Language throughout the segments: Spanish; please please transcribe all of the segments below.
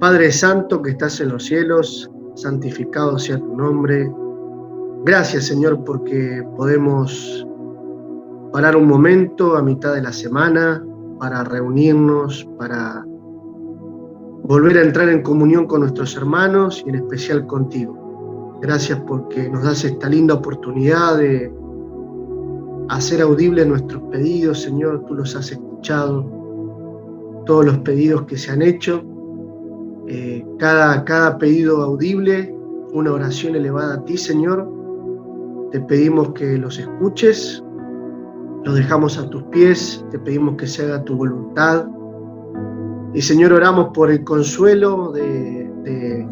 Padre Santo que estás en los cielos, santificado sea tu nombre. Gracias, Señor, porque podemos parar un momento a mitad de la semana para reunirnos, para volver a entrar en comunión con nuestros hermanos y en especial contigo. Gracias porque nos das esta linda oportunidad de hacer audibles nuestros pedidos, Señor. Tú los has escuchado, todos los pedidos que se han hecho. Cada pedido audible, una oración elevada a ti, Señor. Te pedimos que los escuches, los dejamos a tus pies, te pedimos que se haga tu voluntad. Y Señor, oramos por el consuelo de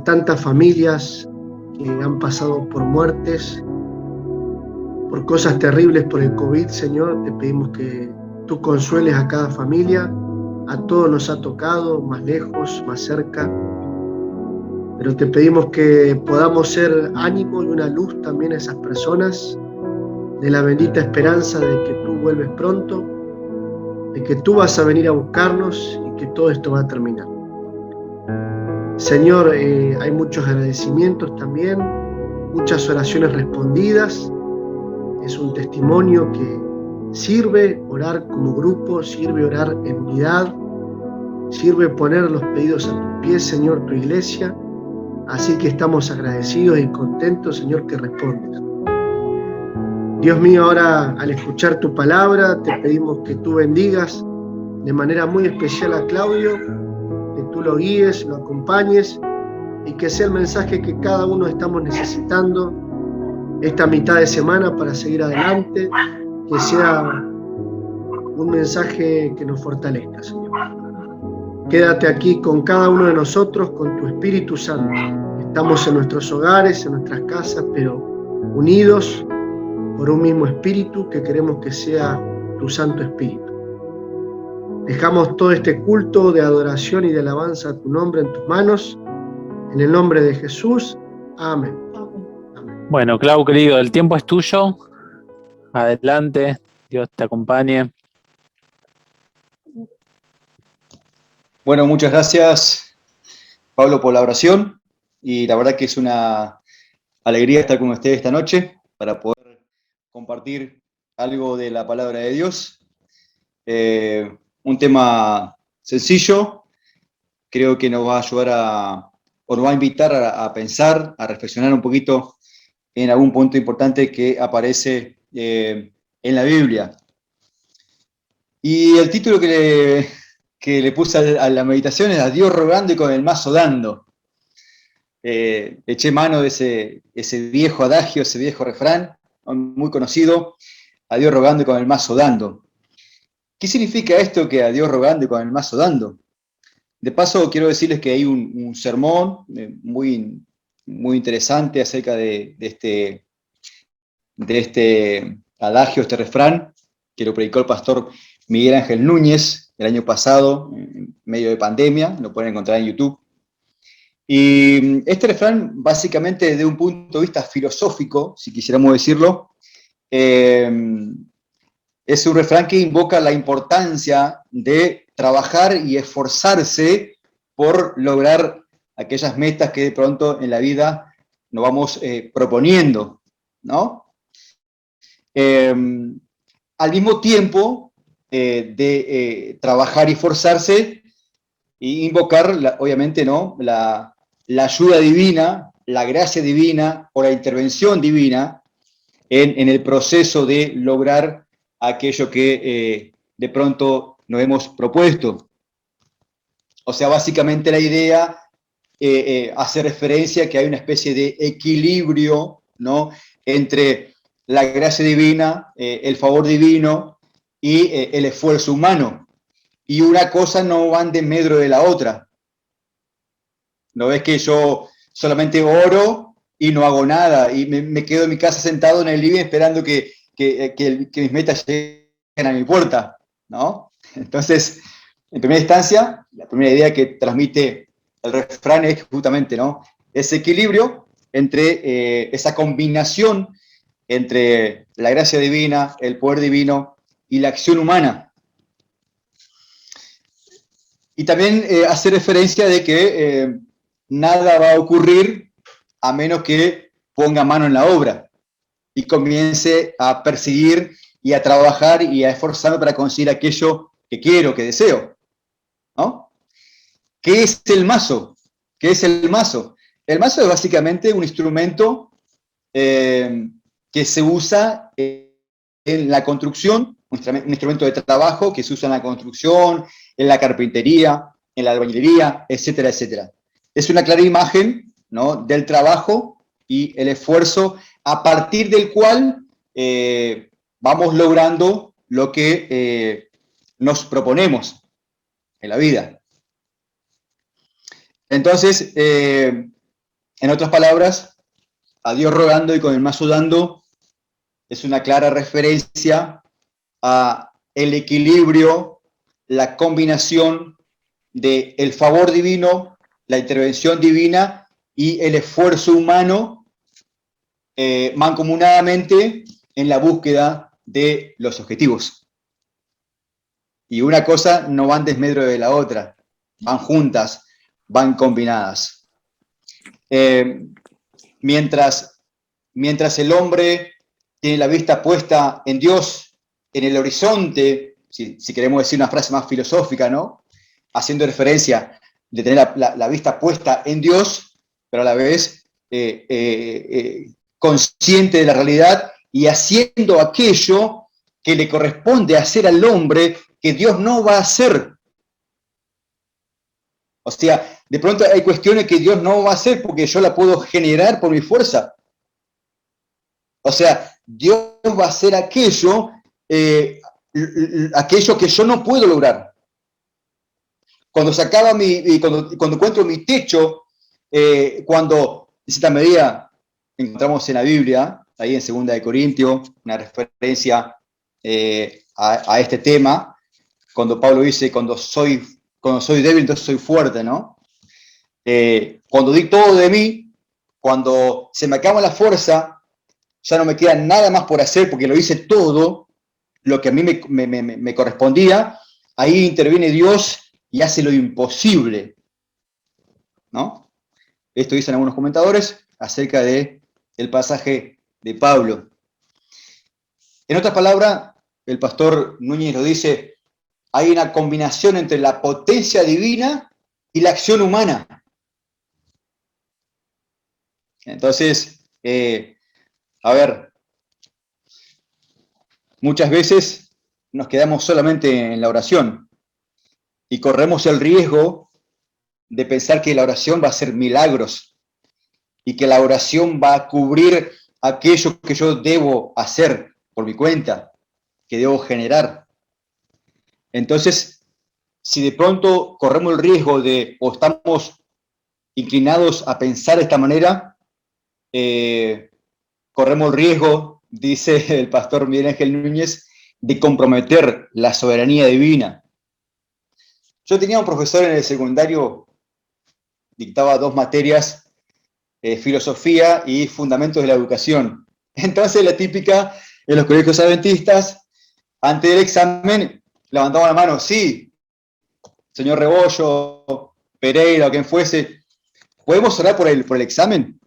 tantas familias que han pasado por muertes, por cosas terribles por el COVID, Señor. Te pedimos que tú consueles a cada familia. A todos nos ha tocado, más lejos, más cerca. Pero te pedimos que podamos ser ánimo y una luz también a esas personas, de la bendita esperanza de que tú vuelves pronto, de que tú vas a venir a buscarnos y que todo esto va a terminar. Señor, hay muchos agradecimientos también, muchas oraciones respondidas. Es un testimonio que sirve orar como grupo, sirve orar en unidad, sirve poner los pedidos a tus pies, Señor, tu iglesia. Así que estamos agradecidos y contentos, Señor, que respondes. Dios mío, ahora al escuchar tu palabra, te pedimos que tú bendigas de manera muy especial a Claudio, que tú lo guíes, lo acompañes y que sea el mensaje que cada uno estamos necesitando esta mitad de semana para seguir adelante, que sea un mensaje que nos fortalezca, Señor. Quédate aquí con cada uno de nosotros, con tu Espíritu Santo. Estamos en nuestros hogares, en nuestras casas, pero unidos por un mismo Espíritu que queremos que sea tu Santo Espíritu. Dejamos todo este culto de adoración y de alabanza a tu nombre en tus manos. En el nombre de Jesús. Amén. Amén. Bueno, Clau, querido, el tiempo es tuyo. Adelante, Dios te acompañe. Bueno, muchas gracias, Pablo, por la oración. Y la verdad que es una alegría estar con ustedes esta noche para poder compartir algo de la palabra de Dios. Un tema sencillo, creo que nos va a ayudar o nos va a invitar a pensar, a reflexionar un poquito en algún punto importante que aparece en la Biblia. Y el título que le puse a la meditación es: a Dios rogando y con el mazo dando. Eché mano de ese viejo adagio, ese viejo refrán, muy conocido: a Dios rogando y con el mazo dando. ¿Qué significa esto, que a Dios rogando y con el mazo dando? De paso, quiero decirles que hay un sermón muy, muy interesante acerca de este adagio, este refrán, que lo predicó el pastor Miguel Ángel Núñez el año pasado, en medio de pandemia. Lo pueden encontrar en YouTube. Y este refrán, básicamente, desde un punto de vista filosófico, si quisiéramos decirlo, es un refrán que invoca la importancia de trabajar y esforzarse por lograr aquellas metas que de pronto en la vida nos vamos proponiendo, ¿no? Al mismo tiempo de trabajar y esforzarse, e invocar, obviamente, ¿no?, la ayuda divina, la gracia divina o la intervención divina en el proceso de lograr aquello que de pronto nos hemos propuesto. O sea, básicamente la idea hace referencia a que hay una especie de equilibrio, ¿no?, entre la gracia divina, el favor divino y el esfuerzo humano. Y una cosa no va en desmedro de la otra. No es que yo solamente oro y no hago nada y me quedo en mi casa sentado en el living esperando que mis metas lleguen a mi puerta, ¿no? Entonces, en primera instancia, la primera idea que transmite el refrán es justamente, ¿no?, ese equilibrio entre esa combinación entre la gracia divina, el poder divino y la acción humana. Y también hace referencia de que nada va a ocurrir a menos que ponga mano en la obra y comience a perseguir y a trabajar y a esforzarme para conseguir aquello que quiero, que deseo, ¿no? ¿Qué es el mazo? ¿Qué es el mazo? El mazo es básicamente un instrumento que se usa en la construcción, un instrumento de trabajo que se usa en la construcción, en la carpintería, en la albañilería, etcétera, etcétera. Es una clara imagen, ¿no?, del trabajo y el esfuerzo a partir del cual vamos logrando lo que nos proponemos en la vida. Entonces, en otras palabras, a Dios rogando y con el mazo dando es una clara referencia a el equilibrio, la combinación de el favor divino, la intervención divina y el esfuerzo humano mancomunadamente en la búsqueda de los objetivos. Y una cosa no va en desmedro de la otra, van juntas, van combinadas. Mientras el hombre tiene la vista puesta en Dios, en el horizonte, si queremos decir una frase más filosófica, ¿no?, haciendo referencia de tener la vista puesta en Dios, pero a la vez consciente de la realidad y haciendo aquello que le corresponde hacer al hombre que Dios no va a hacer. O sea, de pronto hay cuestiones que Dios no va a hacer porque yo la puedo generar por mi fuerza. O sea, Dios va a hacer aquello que yo no puedo lograr. Cuando se acaba cuando encuentro mi techo, cuando, en cierta medida, encontramos en la Biblia, ahí en 2 Corintios, una referencia a este tema, cuando Pablo dice, cuando soy débil, entonces soy fuerte, ¿no? Cuando di todo de mí, cuando se me acaba la fuerza, ya no me queda nada más por hacer porque lo hice todo lo que a mí me correspondía, ahí interviene Dios y hace lo imposible, ¿no? Esto dicen algunos comentadores acerca del pasaje de Pablo. En otras palabras, el pastor Núñez lo dice, hay una combinación entre la potencia divina y la acción humana. Entonces, a ver, muchas veces nos quedamos solamente en la oración y corremos el riesgo de pensar que la oración va a hacer milagros y que la oración va a cubrir aquello que yo debo hacer por mi cuenta, que debo generar. Entonces, si de pronto corremos el riesgo o estamos inclinados a pensar de esta manera, corremos el riesgo, dice el pastor Miguel Ángel Núñez, de comprometer la soberanía divina. Yo tenía un profesor en el secundario, dictaba 2 materias, filosofía y fundamentos de la educación. Entonces la típica en los colegios adventistas, antes del examen, levantaban la mano, sí, señor Rebollo, Pereira o quien fuese, ¿podemos orar por el examen?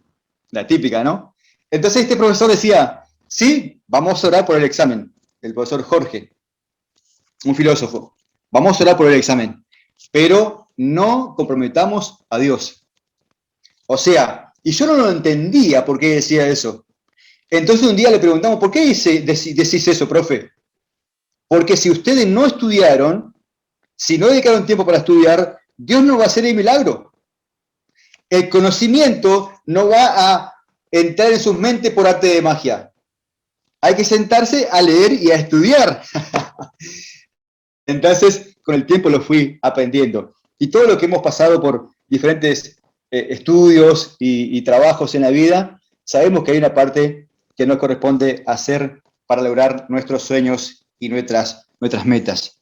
La típica, ¿no? Entonces este profesor decía, sí, vamos a orar por el examen. El profesor Jorge, un filósofo, vamos a orar por el examen, pero no comprometamos a Dios. O sea, y yo no lo entendía por qué decía eso. Entonces un día le preguntamos, ¿por qué decís eso, profe? Porque si ustedes no estudiaron, si no dedicaron tiempo para estudiar, Dios no va a hacer el milagro. El conocimiento no va a entrar en sus mentes por arte de magia. Hay que sentarse a leer y a estudiar. Entonces, con el tiempo lo fui aprendiendo. Y todo lo que hemos pasado por diferentes estudios y trabajos en la vida, sabemos que hay una parte que nos corresponde hacer para lograr nuestros sueños y nuestras metas.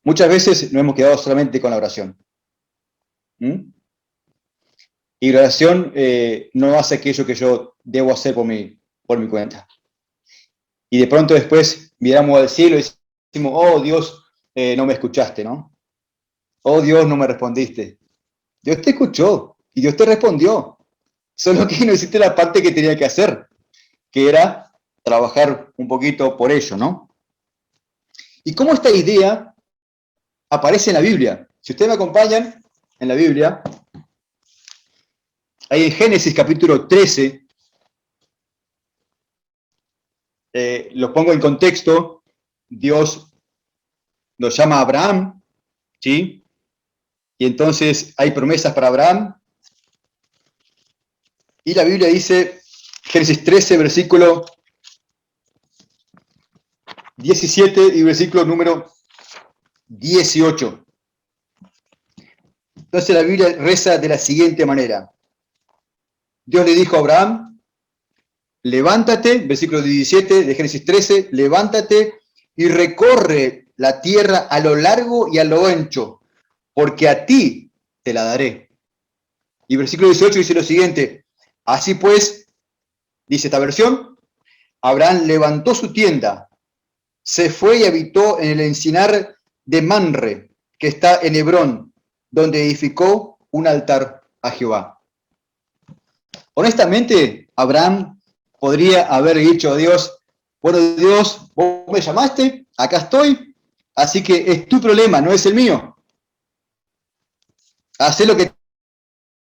Muchas veces nos hemos quedado solamente con la oración. Y la oración no hace aquello que yo debo hacer por mi cuenta. Y de pronto después miramos al cielo y decimos, oh Dios, no me escuchaste, ¿no? Oh Dios, no me respondiste. Dios te escuchó y Dios te respondió. Solo que no hiciste la parte que tenía que hacer, que era trabajar un poquito por ello, ¿no? Y cómo esta idea aparece en la Biblia. Si ustedes me acompañan en la Biblia, ahí en Génesis capítulo 13, lo pongo en contexto, Dios nos llama a Abraham, ¿sí? Y entonces hay promesas para Abraham. Y la Biblia dice, Génesis 13, versículo 17 y versículo número 18. Entonces la Biblia reza de la siguiente manera. Dios le dijo a Abraham, levántate, versículo 17 de Génesis 13, levántate y recorre la tierra a lo largo y a lo ancho, porque a ti te la daré. Y versículo 18 dice lo siguiente, así pues, dice esta versión, Abraham levantó su tienda, se fue y habitó en el encinar de Manre, que está en Hebrón, donde edificó un altar a Jehová. Honestamente, Abraham podría haber dicho a Dios, bueno Dios, vos me llamaste, acá estoy, así que es tu problema, no es el mío. Hacé lo que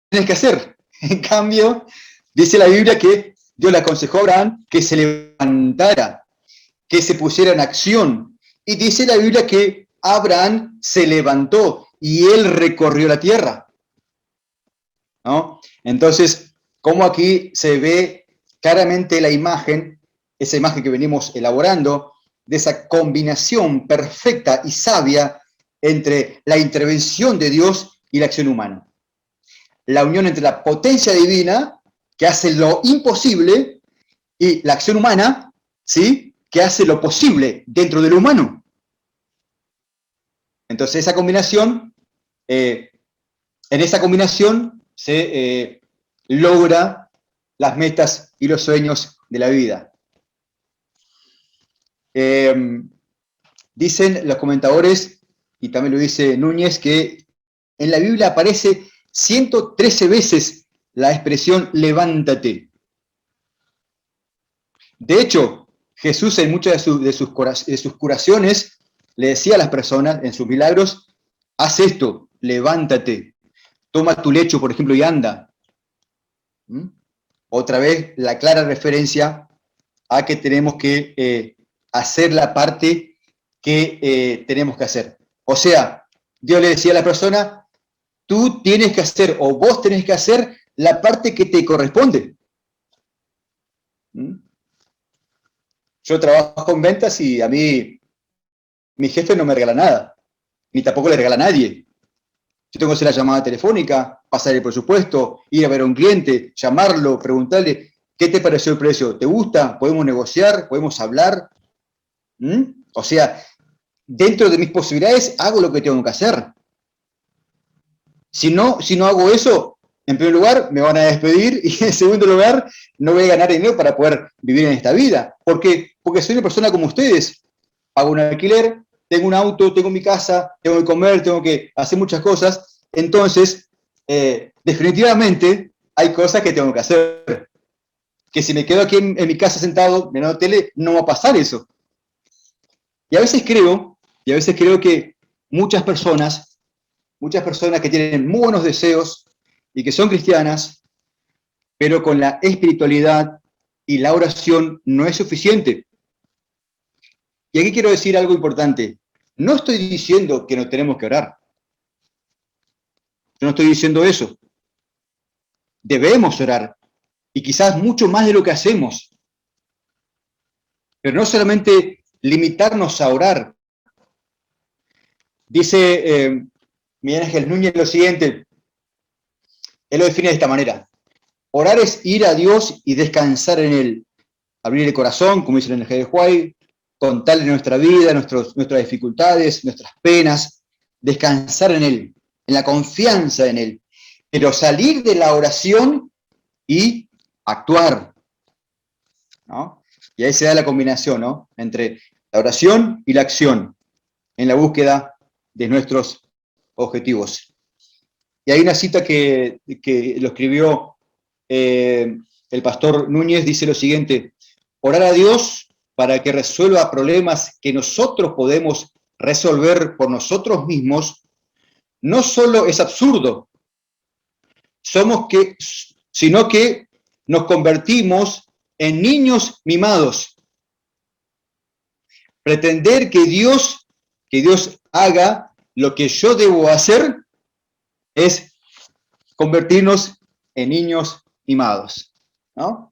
tienes que hacer. En cambio, dice la Biblia que Dios le aconsejó a Abraham que se levantara, que se pusiera en acción. Y dice la Biblia que Abraham se levantó y él recorrió la tierra, ¿no? Entonces, como aquí se ve claramente la imagen, esa imagen que venimos elaborando, de esa combinación perfecta y sabia entre la intervención de Dios y la acción humana. La unión entre la potencia divina, que hace lo imposible, y la acción humana, ¿sí?, que hace lo posible dentro de lo humano. Entonces, esa combinación, en esa combinación se logra las metas y los sueños de la vida. Dicen los comentadores, y también lo dice Núñez, que en la Biblia aparece 113 veces la expresión levántate. De hecho, Jesús en muchas de sus curaciones le decía a las personas en sus milagros, haz esto, levántate, toma tu lecho, por ejemplo, y anda. Otra vez, la clara referencia a que tenemos que hacer la parte que tenemos que hacer. O sea, Dios le decía a la persona, tú tienes que hacer, o vos tenés que hacer la parte que te corresponde. Yo trabajo en ventas y a mí mi jefe no me regala nada, ni tampoco le regala a nadie. Yo tengo que hacer la llamada telefónica, pasar el presupuesto, ir a ver a un cliente, llamarlo, preguntarle, ¿qué te pareció el precio? ¿Te gusta? ¿Podemos negociar? ¿Podemos hablar? O sea, dentro de mis posibilidades hago lo que tengo que hacer. Si no hago eso, en primer lugar me van a despedir y en segundo lugar no voy a ganar dinero para poder vivir en esta vida. ¿Por qué? Porque soy una persona como ustedes. Pago un alquiler, tengo un auto, tengo mi casa, tengo que comer, tengo que hacer muchas cosas. Entonces, definitivamente hay cosas que tengo que hacer. Que si me quedo aquí en mi casa sentado, mirando tele, no va a pasar eso. Y a veces creo que muchas personas que tienen muy buenos deseos y que son cristianas, pero con la espiritualidad y la oración no es suficiente. Y aquí quiero decir algo importante. No estoy diciendo que no tenemos que orar. Yo no estoy diciendo eso. Debemos orar. Y quizás mucho más de lo que hacemos. Pero no solamente limitarnos a orar. Dice Miguel Ángel Núñez lo siguiente. Él lo define de esta manera. Orar es ir a Dios y descansar en Él. Abrir el corazón, como dice el NG de Huay, contarle nuestra vida, nuestras dificultades, nuestras penas, descansar en Él, en la confianza en Él. Pero salir de la oración y actuar, ¿no? Y ahí se da la combinación, ¿no?, entre la oración y la acción en la búsqueda de nuestros objetivos. Y hay una cita que lo escribió el pastor Núñez, dice lo siguiente: orar a Dios para que resuelva problemas que nosotros podemos resolver por nosotros mismos, no solo es absurdo, sino que nos convertimos en niños mimados. Pretender que Dios haga lo que yo debo hacer es convertirnos en niños mimados, ¿no?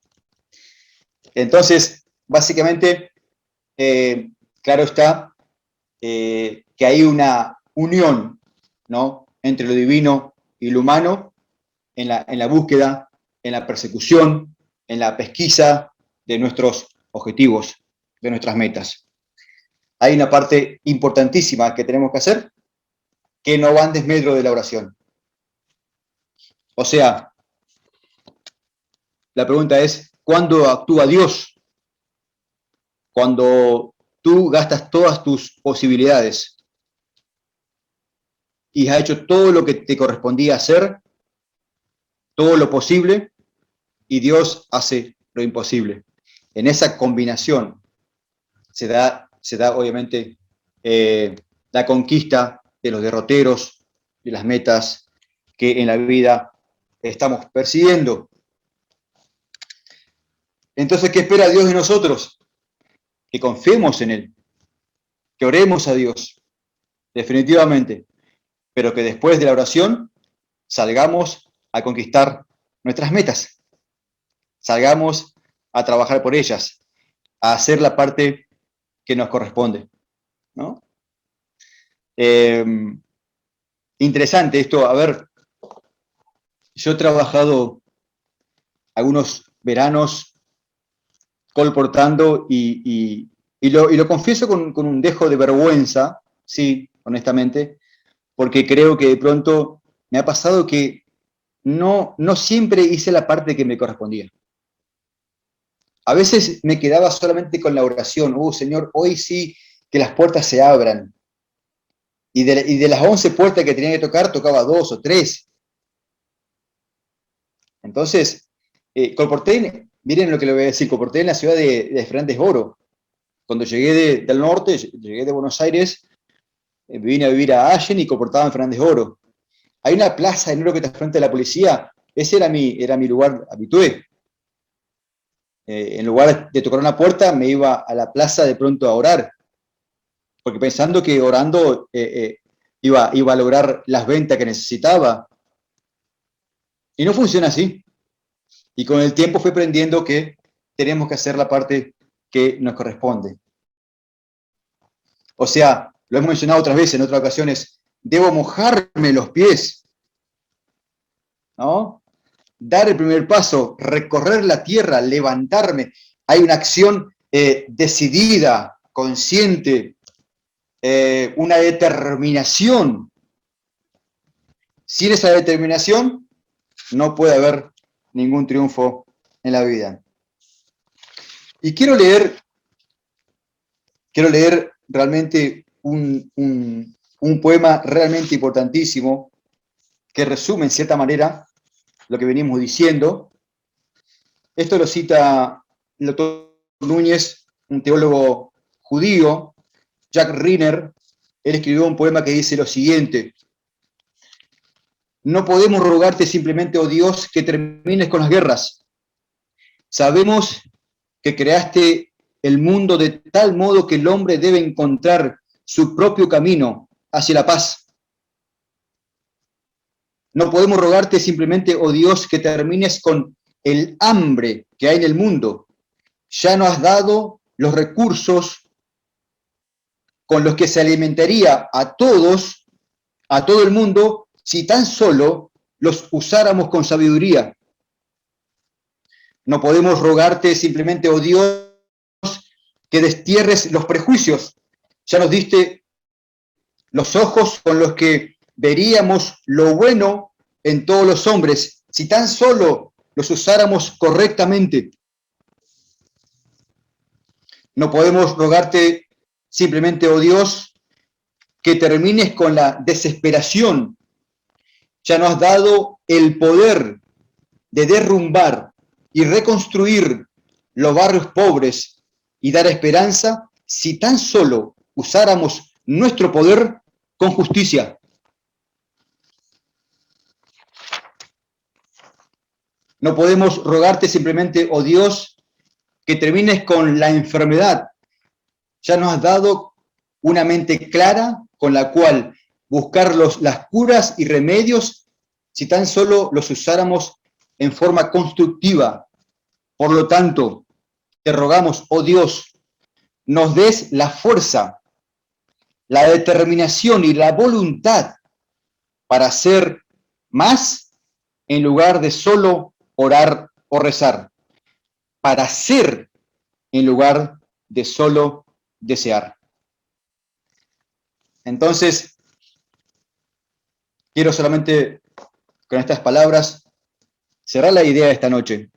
Entonces, básicamente, claro está que hay una unión, ¿no?, entre lo divino y lo humano en la búsqueda, en la persecución, en la pesquisa de nuestros objetivos, de nuestras metas. Hay una parte importantísima que tenemos que hacer que no va en desmedro de la oración. O sea, la pregunta es, ¿cuándo actúa Dios? Cuando tú gastas todas tus posibilidades y has hecho todo lo que te correspondía hacer, todo lo posible, y Dios hace lo imposible. En esa combinación se da obviamente la conquista de los derroteros, de las metas que en la vida estamos persiguiendo. Entonces, ¿qué espera Dios de nosotros? Que confiemos en Él, que oremos a Dios, definitivamente, pero que después de la oración salgamos a conquistar nuestras metas, salgamos a trabajar por ellas, a hacer la parte que nos corresponde, ¿no? Interesante esto. A ver, yo he trabajado algunos veranos colportando y lo confieso con un dejo de vergüenza, sí, honestamente, porque creo que de pronto me ha pasado que no siempre hice la parte que me correspondía. A veces me quedaba solamente con la oración: Señor, hoy sí que las puertas se abran. Y de las 11 puertas que tenía que tocar, tocaba 2 o 3. Entonces, colporté, miren lo que le voy a decir, colporté en la ciudad de Fernández Oro. Cuando llegué del norte, llegué de Buenos Aires, vine a vivir a Allen y colportaba en Fernández Oro. Hay una plaza en oro que está frente a la policía, ese era mi lugar habitué. En lugar de tocar una puerta, me iba a la plaza de pronto a orar, porque pensando que orando iba a lograr las ventas que necesitaba. Y no funciona así. Y con el tiempo fui aprendiendo que tenemos que hacer la parte que nos corresponde. O sea, lo hemos mencionado otras veces, en otras ocasiones, debo mojarme los pies, ¿no? Dar el primer paso, recorrer la tierra, levantarme. Hay una acción decidida, consciente, una determinación. Sin esa determinación no puede haber ningún triunfo en la vida. Y quiero leer realmente un poema realmente importantísimo que resume en cierta manera lo que venimos diciendo. Esto lo cita el doctor Núñez, un teólogo judío, Jack Riner. Él escribió un poema que dice lo siguiente: no podemos rogarte simplemente, oh Dios, que termines con las guerras. Sabemos que creaste el mundo de tal modo que el hombre debe encontrar su propio camino hacia la paz. No podemos rogarte simplemente, oh Dios, que termines con el hambre que hay en el mundo. Ya nos has dado los recursos con los que se alimentaría a todos, a todo el mundo, si tan solo los usáramos con sabiduría. No podemos rogarte simplemente, oh Dios, que destierres los prejuicios. Ya nos diste los ojos con los que veríamos lo bueno en todos los hombres, si tan solo los usáramos correctamente. No podemos rogarte simplemente, oh Dios, que termines con la desesperación. Ya nos has dado el poder de derrumbar y reconstruir los barrios pobres y dar esperanza si tan solo usáramos nuestro poder con justicia. No podemos rogarte simplemente, oh Dios, que termines con la enfermedad. Ya nos has dado una mente clara con la cual buscar las curas y remedios si tan solo los usáramos en forma constructiva. Por lo tanto, te rogamos, oh Dios, nos des la fuerza, la determinación y la voluntad para hacer más en lugar de solo orar o rezar, para hacer en lugar de solo desear. Entonces, quiero solamente con estas palabras cerrar la idea de esta noche.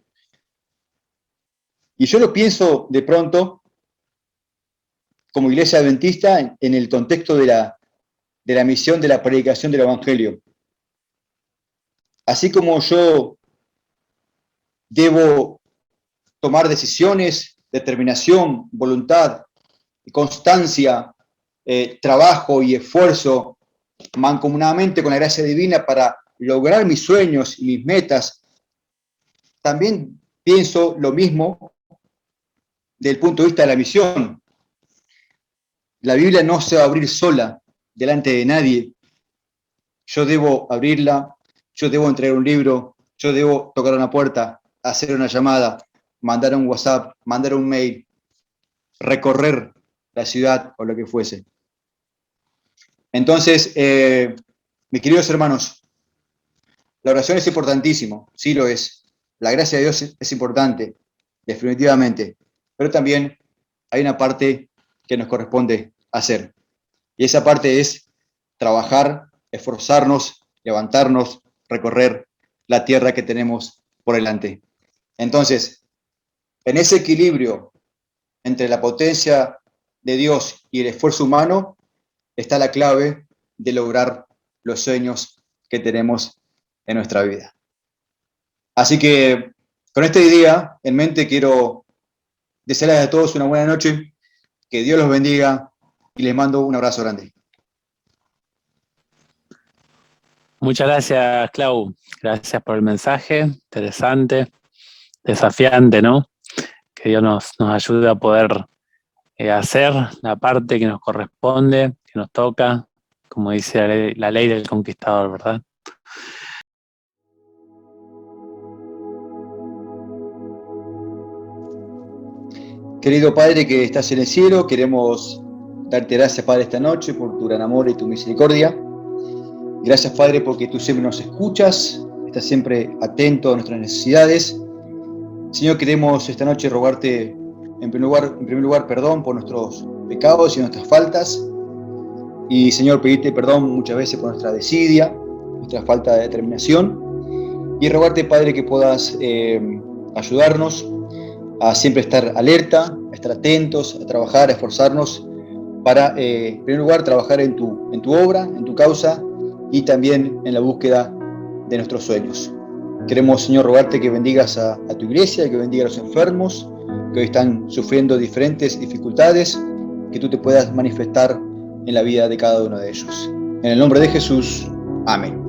Y yo lo pienso de pronto como iglesia adventista en el contexto de la misión de la predicación del Evangelio. Así como yo debo tomar decisiones, determinación, voluntad, constancia, trabajo y esfuerzo mancomunadamente con la gracia divina para lograr mis sueños y mis metas, también pienso lo mismo del punto de vista de la misión. La Biblia no se va a abrir sola delante de nadie. Yo debo abrirla, yo debo entregar un libro, yo debo tocar una puerta, hacer una llamada, mandar un WhatsApp, mandar un mail, recorrer la ciudad o lo que fuese. Entonces, mis queridos hermanos, la oración es importantísimo, sí lo es. La gracia de Dios es importante, definitivamente. Pero también hay una parte que nos corresponde hacer. Y esa parte es trabajar, esforzarnos, levantarnos, recorrer la tierra que tenemos por delante. Entonces, en ese equilibrio entre la potencia de Dios y el esfuerzo humano, está la clave de lograr los sueños que tenemos en nuestra vida. Así que, con esta idea en mente, quiero desearles a todos una buena noche, que Dios los bendiga y les mando un abrazo grande. Muchas gracias, Clau. Gracias por el mensaje, interesante, desafiante, ¿no? Que Dios nos ayude a poder hacer la parte que nos corresponde, que nos toca, como dice la ley del conquistador, ¿verdad? Querido Padre que estás en el cielo, queremos darte gracias, Padre, esta noche por tu gran amor y tu misericordia. Gracias, Padre, porque tú siempre nos escuchas, estás siempre atento a nuestras necesidades. Señor, queremos esta noche rogarte en primer lugar perdón por nuestros pecados y nuestras faltas. Y, Señor, pedirte perdón muchas veces por nuestra desidia, nuestra falta de determinación. Y rogarte, Padre, que puedas ayudarnos a siempre estar alerta, a estar atentos, a trabajar, a esforzarnos para, en primer lugar, trabajar en tu obra, en tu causa y también en la búsqueda de nuestros sueños. Queremos, Señor, rogarte que bendigas a tu iglesia, que bendiga a los enfermos, que hoy están sufriendo diferentes dificultades, que tú te puedas manifestar en la vida de cada uno de ellos. En el nombre de Jesús, amén.